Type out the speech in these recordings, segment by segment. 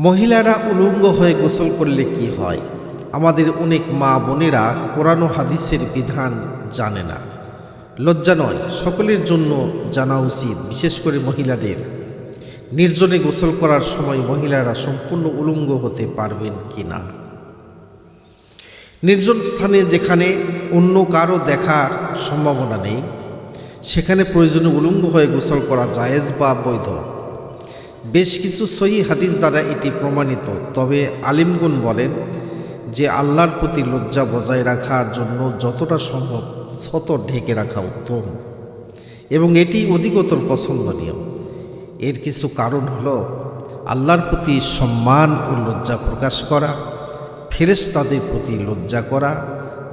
মহিলারা উলঙ্গ হয়ে গোসল করলে কি হয়? আমাদের অনেক মা বোনেরা কোরআন ও হাদিসের বিধান জানে না। লজ্জা নয়, সকলের জন্য জানা উচিত, বিশেষ করে মহিলাদের। নির্জনে গোসল করার সময় মহিলারা সম্পূর্ণ উলঙ্গ হতে পারবেন কি না। নির্জন স্থানে যেখানে অন্য কারো দেখার সম্ভাবনা নেই, সেখানে প্রয়োজনে উলঙ্গ হয়ে গোসল করা জায়েজ বা বৈধ। বেশ কিছু সহিহ হাদিস দ্বারা এটি প্রমাণিত। তবে আলিমগণ বলেন যে আল্লাহর প্রতি লজ্জা বজায় রাখার জন্য যতটা সম্ভব সতর ঢেকে রাখা উত্তম এবং এটি অধিকতর পছন্দনীয়। এর কিছু কারণ হলো আল্লাহর প্রতি সম্মান ও লজ্জা প্রকাশ করা, ফেরেশতাদের প্রতি লজ্জা করা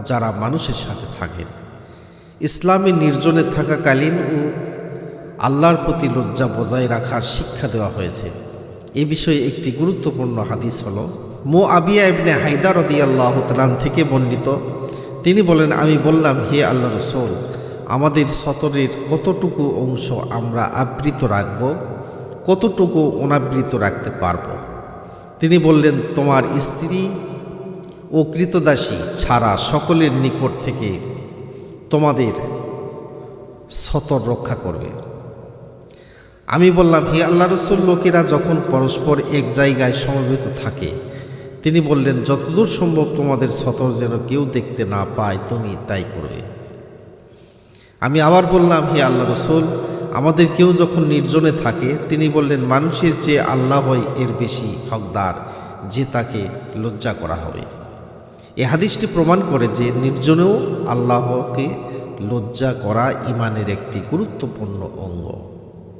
যারা মানুষের সাথে থাকেন, ইসলামে নির্জনে থাকাকালীন ও আল্লাহর প্রতি লজ্জা বজায় রাখার শিক্ষা দেওয়া হয়েছে। এ বিষয়ে একটি গুরুত্বপূর্ণ হাদিস হলো মুআবিয়া ইবনে হায়দা রাদিয়াল্লাহু তাআলা থেকে বর্ণিত। তিনি বলেন, আমি বললাম, হে আল্লাহর রাসূল, আমাদের সতরের কতটুকু অংশ আমরা আবৃত রাখব, কতটুকু অনাবৃত রাখতে পারব? তিনি বললেন, তোমার স্ত্রী ও কৃতদাসী ছাড়া সকলের নিকট থেকে তোমাদের সতর রক্ষা করবে। আমি বললাম, হে আল্লাহর রাসূল, লোকেরা যখন পরস্পর এক জায়গায় সমবেত থাকে। তিনি বললেন, যতদূর সম্ভব তোমাদের সতর যেন কেউ দেখতে না পায় তুমি তাই করবে। আমি আবার বললাম, হে আল্লাহর রাসূল, আমাদের কেউ যখন নির্জনে থাকে। তিনি বললেন, মানুষের চেয়ে আল্লাহ হয় এর বেশি হকদার যে তাকে লজ্জা করা হবে। এ হাদিসটি প্রমাণ করে যে নির্জনেও আল্লাহকে লজ্জা করা ঈমানের একটি গুরুত্বপূর্ণ অঙ্গ।